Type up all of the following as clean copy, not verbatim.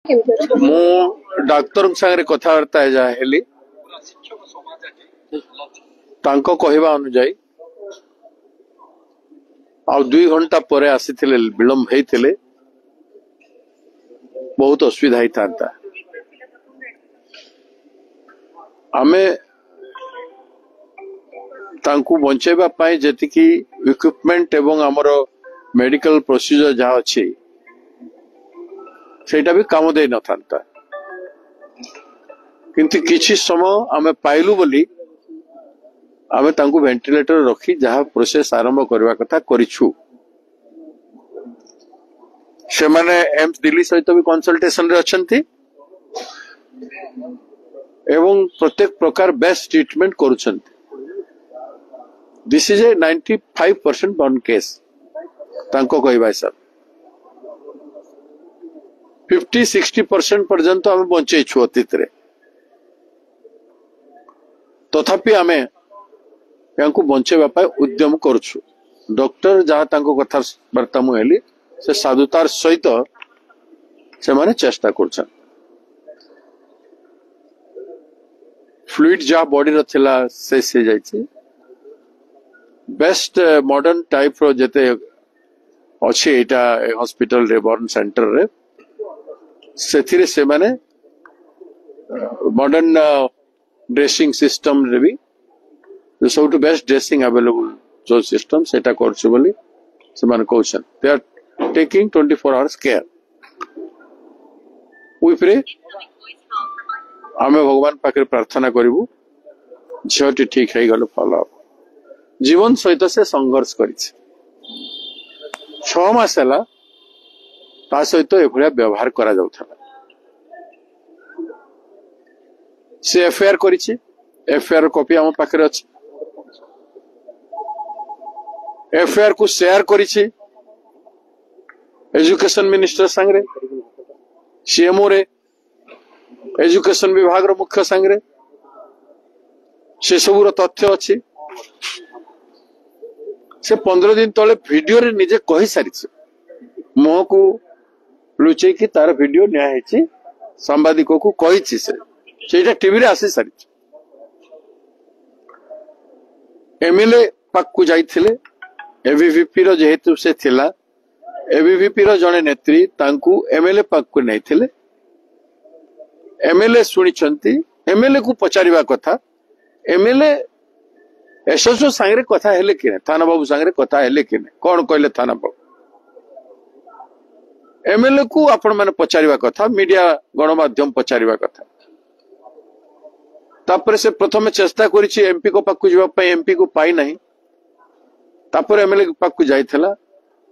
मु डाक्तर संगे कथबार्ता हेली तांको कहवा अनुजाई आ 2 घंटा पर आसी विलंब होते बहुत असुविधा होता। आमे तांको बंचेबा पाई जेतिकी इक्विपमेंट एवं हमर मेडिकल प्रोसीजर जहाँ अच्छी सेटा भी काम दे न था, किंतु किछि समय आमे पाइलु बोली आमे तांको वेंटिलेटर रखी जहाँ प्रोसेस आरंभ करवा कथा करिछु। से माने एम्स दिल्ली सहित भी कंसल्टेशन रे अछंती एवं प्रत्येक प्रकार बेस्ट ट्रीटमेंट करूछंती। This is a 95% burn case तांको कहबा सब 50-60% पर्यंत आमे बंचेछु अतीत रे। तथापि आमे यांको बंचेबा पाई उद्यम करूछु। डॉक्टर जहाँ तांको कथा वार्ता मु हेली से साधुतार सहित से माने चेष्टा करछन। फ्लूइड जहाँ बॉडी रो थिला से जाइछि। बेस्ट मॉडर्न टाइप रो जते अछि एटा हॉस्पिटल रे बर्न सेंटर रे सेथिरे से माने मॉडर्न ड्रेसिंग सिस्टम रे भी सब टू बेस्ट ड्रेसिंग अवेलेबल जो सिस्टम सेटा करछु बोली से माने कहछन। They are taking 24 hours care. We pray आमे भगवान पाखे प्रार्थना करिवु झटी ठीक है गलो फॉलो अप। जीवन सहित से संघर्ष करिछि 6 मास हला ता सहित एभलिया व्यवहार करा जाउथला। से एफआईआर करिछि। एफआईआर कॉपी हम पाखे अछि। एफआईआर को शेयर करिछि एजुकेशन मिनिस्टर संगे सीएमओ रे एजुकेशन विभाग रो मुख्य संगे से सबुर तथ्य अछि। से 15 दिन तले वीडियो रे निजे कहि सारी मुह को लुचे कि तार वीडियो न्याय हेछि सांबादिकों को कहिछि सेटा टीवी रे आसी सारी। एमएलए पाक को जाइथिले एबीवीपी रो जेहेतु से थिला एबीवीपी रो जने नेत्री तांकू एमएलए पाक को नैथिले। एमएलए सुनिछंती एमएलए को पचारिबा कथा एमएलए एसएसओ सांगरे कथा हेले कि थाना बाबू सांगरे कथा हेले कि कौन कहले थाना बाबू एमएलए को आपण माने पचारिबा कथा मीडिया गणमाध्यम पचारिबा कथा। तापर से प्रथम चेष्टा करिछि एमपी को पाक जिबा पई एमपी को पाई नाही। तापर एमएलए पाक को जाइथला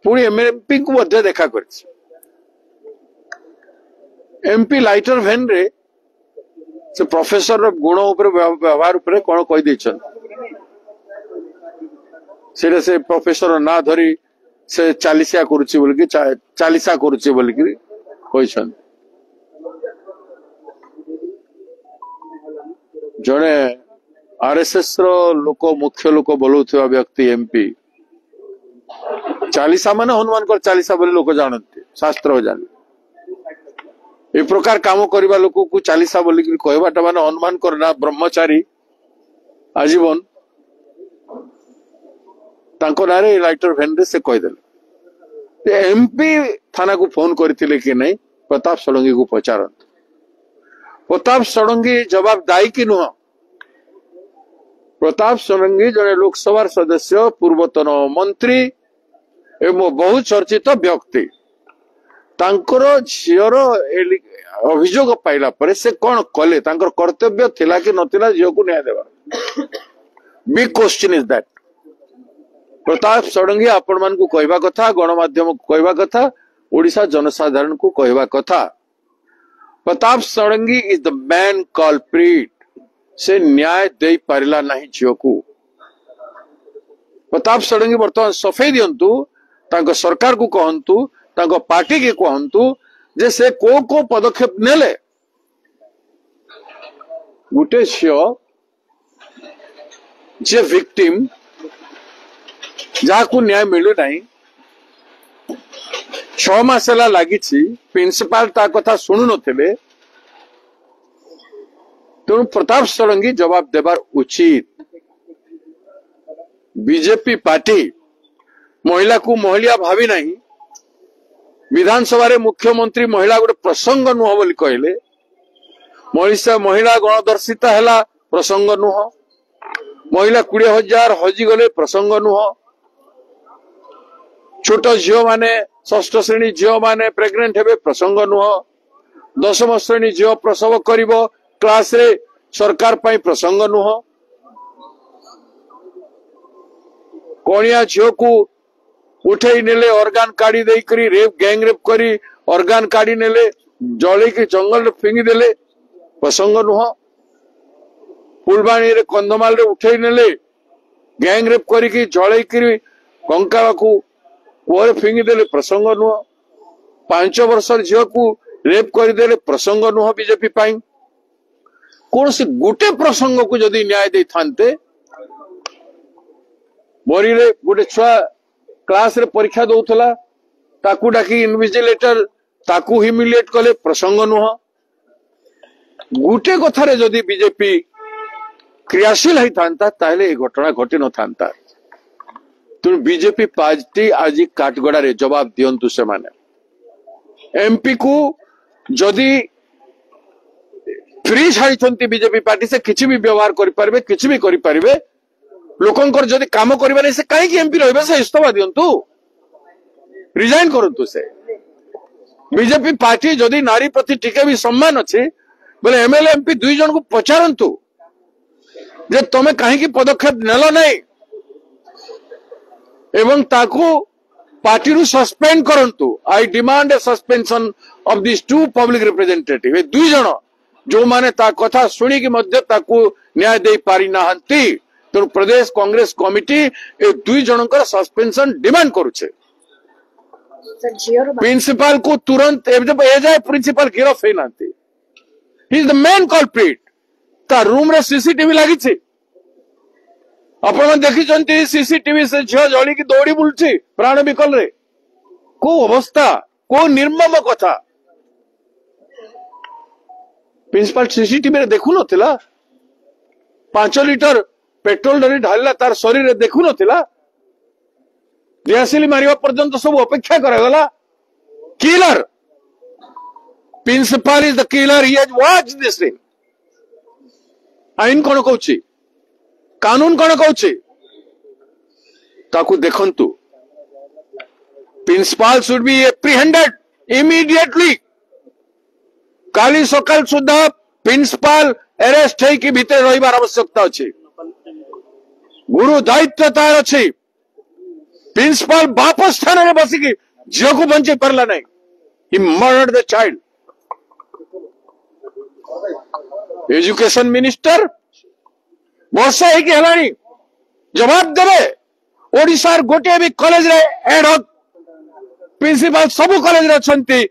पुणी एमपी को मध्य देखा करिछि। एमपी लाइटर वैन रे से प्रोफेसर रो गुण ऊपर व्यवहार ऊपर कोन कहि दैछन से प्रोफेसर ना धरी से चालीसा करुच्ची बोल कि चालीसा करुच्ची बोल कि कहछन। जड़े आरएसएस रो लोक मुख्य लोक बोलुथवा व्यक्ति एमपी चालीसा माने हनुमान कर चालीसा बोली लोक जानते शास्त्र जान ए प्रकार काम करवा लोक को चालीसा बोली कहवाटा माने हनुमान कर ना ब्रह्मचारी आजीवन तांको नारे लाइटर वैन रे से कहीदेले। एमपी थाना को फोन करथिले कि नहीं प्रताप षडंगी को पचारत। प्रताप षडंगी जवाब दायी कि नुह। प्रताप षडंगी जड़े लोकसभा सदस्य पूर्वतन मंत्री एवं बहुत चर्चित व्यक्ति तांकर झीर अभियोग पाइला परे से कौन कले तांकर कर्तव्य थिला कि नथिला झील को न्याय देवा। Big question is that. Pratap Shadangi आपण मान को कहवा कथा गणमाध्यम को कहवा कथा ओडिशा जनसाधारण को कहवा कथा Pratap Shadangi is the man culprit. से न्याय दे पारिला नहीं झील को। प्रताप षडंगी बर्तमान सफेई दियंतु तांको सरकार को कहंतु तांको पार्टी के कहंतु जे से को पदक्षेप नेले गुटे झील जे विक्टिम जहाँ को न्याय मिलू नहीं 6 मास लगी प्रिंसिपाल ता कथा शुणु नथिले तेणु प्रताप षडंगी जवाब देवार उचित। बीजेपी पार्टी महिला को महिला भावी नहीं विधानसभा रे मुख्यमंत्री महिला गोटे प्रसंग नुह बोली कहले महिला गणदर्शिता है प्रसंग नुह महिला 20,000 हजिगले प्रसंग नुह छोट झील माने 6ठ श्रेणी झील माने प्रेग्नेंट हेबे प्रसंग नुह 10म श्रेणी झील प्रसव करिवो क्लास रे सरकार पाई प्रसंग नुह कणिया झील को उठे नेले ऑर्गन काढ़ी दे करी रेप गैंग रेप करी ऑर्गन काढ़ी नेले जले के जंगल फिंगी देले प्रसंग नुह फुलबाणी रे कंधमाल रे उठे नेले गैंग रेप करी जले करी कंका को कुआरे फिंगी देले प्रसंग नुह 5 वर्ष झील को रेप करदेले प्रसंग नुह बीजेपी पाई कौन से गोटे प्रसंग को जदि न्याय दे थांते बरी रे गोटे छुआ क्लास रे परीक्षा दौथला ताकू डाकी इन्विजिलेटर ताकू ह्यूमिलिएट कले प्रसंग नुह गोटे कथारे जदि बीजेपी क्रियाशील है थांता ताहले ए घटना घटी न थांता तेणु बीजेपी पार्टी आज काटगड़ा रे जवाब दियंतु से माने एमपी को जदि फ्री छाड़ी बीजेपी पार्टी से किसी भी व्यवहार करें किसी भी करें लोकंकर जदि काम करें से कहीं एमपी रहे से इस्तफा दियंतु रिजाइन करंतु से बीजेपी पार्टी जदि नारी प्रति टिके भी सम्मान अच्छे बोले एमएलए एमपी 2 जन को पचारंतु जे तमे कहीं पदक्षेप नेल नहीं एवं ताकू पार्टी रू सस्पेंड करंतु। आई demand A suspension of this 2 public representative 2 जन जो माने ता कथा सुनी कि मध्य ताकू न्याय दे पारि नाहंती तेणु प्रदेश कांग्रेस कमिटी ए 2 जनकर सस्पेंशन डिमांड करुछे। प्रिंसिपल को तुरंत एजाए प्रिंसिपल गिरफ है नांती he is the main culprit ता रूम रे सीसीटीवी लागी छे आपण देखी सीसीटीवी से झील जली की दौड़ी बुलची प्राण विकल रे को अवस्था को निर्मम कथा प्रिंसिपल सीसीटीवी रे देखु नथिला 5 लिटर पेट्रोल डरी ढालिला तार शरीर रे देखु नथिला दियासिली मारिवा पर्यंत सब अपेक्षा करागला killer principal is the killer he has watched this thing आईन कोन कहउची कानून कोन कहउची ताकू देखंतु principal should be apprehended immediately काली सकाल सुधा प्रिंसिपल अरेस्ट है कि भीतर रहिबार आवश्यकता अछि गुरु दायित्व तार अछि प्रिंसिपल बाप स्थान में बसिकी झील को बंचे पारला नहीं he murdered the child education minister वर्षा है कि हलानी जवाब देवे ओडिशार गोटे भी कॉलेज रे एड हक प्रिंसिपल सब कॉलेज रे अछंती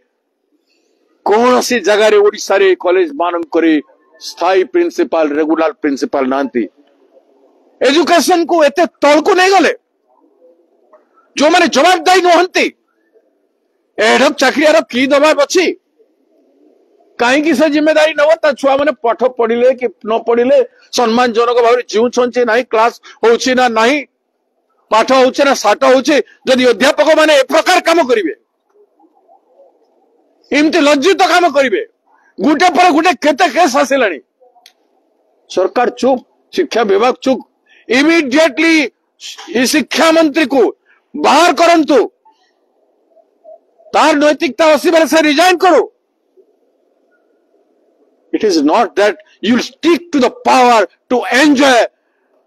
कौन सी जगह रे ओडिशा रे कॉलेज मानन करे स्थायी प्रिंसिपल रेगुलर प्रिंसिपल नांती एजुकेशन को एते तळकु नहीं गले जो माने जवाबदारी नहंती एडक चाकरियार की दबाव अच्छी कहीं से जिम्मेदारी नव ता छुआ मैंने पाठ पढ़िले कि न पढ़िले सम्मानजनक भाव जीवुं ना क्लास होची ना नहीं पाठ होचे ना साठ होचे जदि अध्यापक माने ए प्रकार काम करिवे इमती लज्जित काम करिवे गुटे पर गुटे केते केस आसिलानी सरकार चुप शिक्षा विभाग चुप इमीडिएटली शिक्षा मंत्री को बाहर करंतु तार नैतिकता असि से रिजाइन करो। It is not that you'll stick to the power to enjoy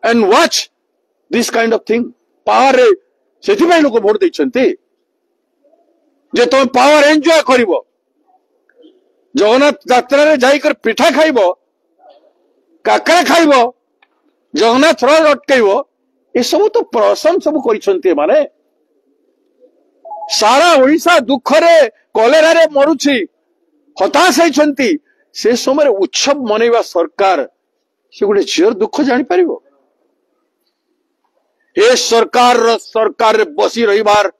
and watch this kind of thing. Power सेठी भाई लोग वोट देइछन्ते जे तुम पावर एंजॉय करिवो जगन्नाथ यात्रा रे जाई कर पिठा खाइबो काकरा खाइबो जगन्नाथ रथ अटकाइबो ए सब तो प्रसन्न सब करिछन्ते माने सारा ओडिशा दुख रे कलेरा रे मरुछि हताश होइछन्ती से समय उत्सव मनैवा सरकार से गोटे झीर दुख जानी पारिबो ए सरकार रे बसी रहिबार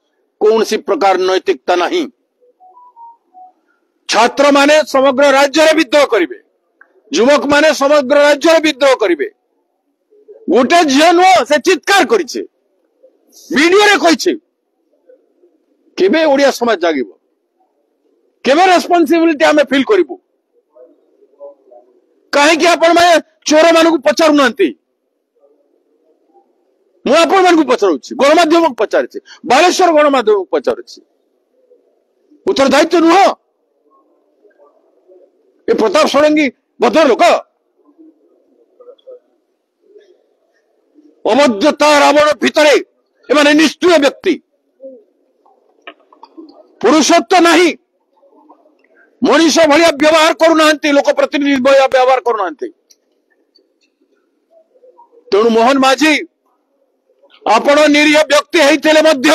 कौन सी प्रकार नैतिकता नहीं। छात्र माने समग्र राज्य में विद्रोह करेंगे, युवक माने समग्र राज्य में विद्रोह करेंगे। गोटे झील नुह से चित्कार करिछे, वीडियो रे कहिछे, केबे ओडिया समाज जागिबो, केबे रेस्पोंसिबिलिटी आमे फील करिबो। कहीं कि आपण माने चोर मानकु पचारु नांती, मु आपण मानकु पचारुछि, गणमाध्यम को पचारुछि, बालेश्वर गणमाध्यम को पचारुछि। उत्तरदायित्व नुह ए प्रताप षडंगी भद्र लोक, अभद्रता रावण भितरे एमाने निष्ठुर व्यक्ति, पुरुषत्व नहीं, मनीष भाया व्यवहार करूना, लोक प्रतिनिधि भाया व्यवहार करूना। तेणु मोहन माझी आपण निरीह व्यक्ति होते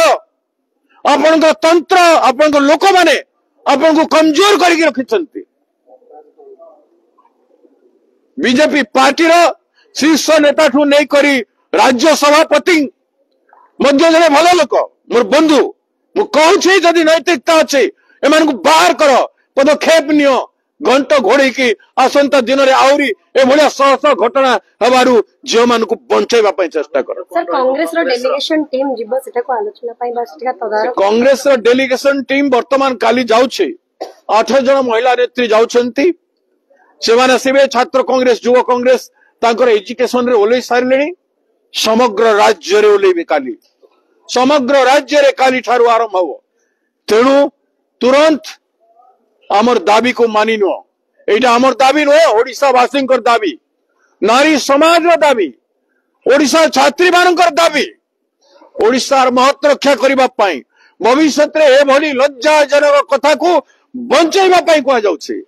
आपण तंत्र आपण लोक माने आपण को कमजोर करके रखिछंती। बीजेपी पार्टी शीर्ष नेता ठू नहीं करी राज्य सभापति मध्य जने भल लोक मोर बंधु, मु कहूछि जदि नैतिकता अच्छे एमान को बाहर कर, पदक्षेप नियो, घंट घोड़ी की आसंता दिन में आहरी एभलिया शह शह घटना हबारु झील मान को बंचाइबा पई चेष्टा कर। सर कांग्रेस रो डेलीगेशन टीम जिबो सेटा को आलोचना पई बस टिका तदारक। कांग्रेस रो डेलीगेशन टीम वर्तमान काली जाउछे, 8 जन महिला नेत्री जाउछंती। सेमाने सिबे छात्र कांग्रेस, युवा कांग्रेस तांकर एजुकेशन रे ओलै सारलेनी, समग्र राज्य रे ओलैबे काली, समग्र राज्य रे काली ठारू आरंभ हो। तेणु तुरंत आमर दाबी को मानि नुह, एटा आमर दाबी नुह, ओडिशा वासी दाबी, नारी समाज दाबी, ओडिशा छात्री मानकर दाबी, ओडिशार महत्व रक्षा करबा पई भविष्य रे एभली लज्जाजनक कथा को बंचाइबा पई कहा जाउछि।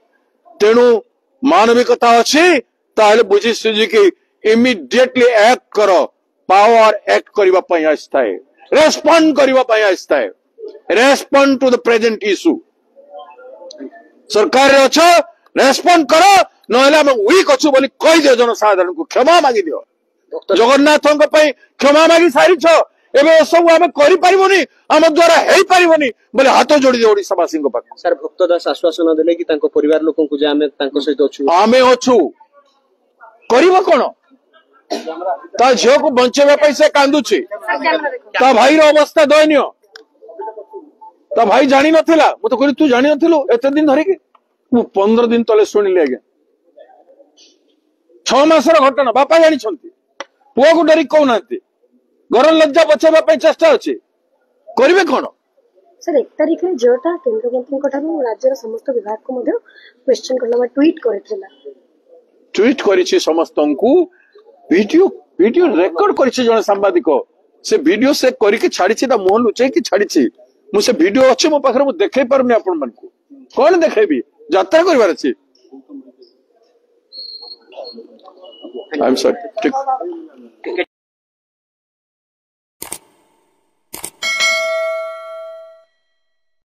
तेणु मानविकता अछि ताले बुझी सुझी कि इमिडिएटली एक्ट कर, पावर एक्ट करबा पई आस्ताए, रेस्पोंड करबा पई आस्ताए, respond to the present issue. सरकार रे अच्छो रेस्पोंड करो, नहले हम वीक अच्छु बोली कहि दियो, जनसाधारण को क्षमा मागी दियो। जगन्नाथों क्षमा मागी सारी एबे सब आम करिपारिबोनी, आम द्वारा हेई पारिबोनी बोले हाथ जोड़ी दियो ओडिशावासी को पाख। सर भक्त दास आश्वासन देले कि तांको परिवार लोकन को जे आमे तांको सहित अछु, आमे अछु करिबो कोन, ता झियो को बंचेबा पई से कांदुछि, ता भाई रो अवस्था दयनीय, ता भाई जानी नथिला, मु तो कहली तू जानी नथिलु एते दिन धरि कि, मु 15 दिन तले सुनिली आगे, 6 मासर घटना बापा जानी छंती, पुओ को डरी कहू नांती, घर लज्जा बचाइबा पई चेष्टा अछि, करिवे कोन। सर 1 तारिख रे जोटा केंद्र मंत्री को ठानु राज्यर समस्त विभाग को मध्य क्वेश्चन करला ट्वीट करथिला, ट्वीट करिछि समस्तंकु, वीडियो रेकॉर्ड करिछि जने सांबादिक, से वीडियो से करिके छाडिछि, ता मोहन लुचै कि छाडिछि, मु से वीडियो अछि मो पाखरे, मु देखै परनी आपन मन को, कोन देखैबी, यात्रा करबार अछि। I am sorry.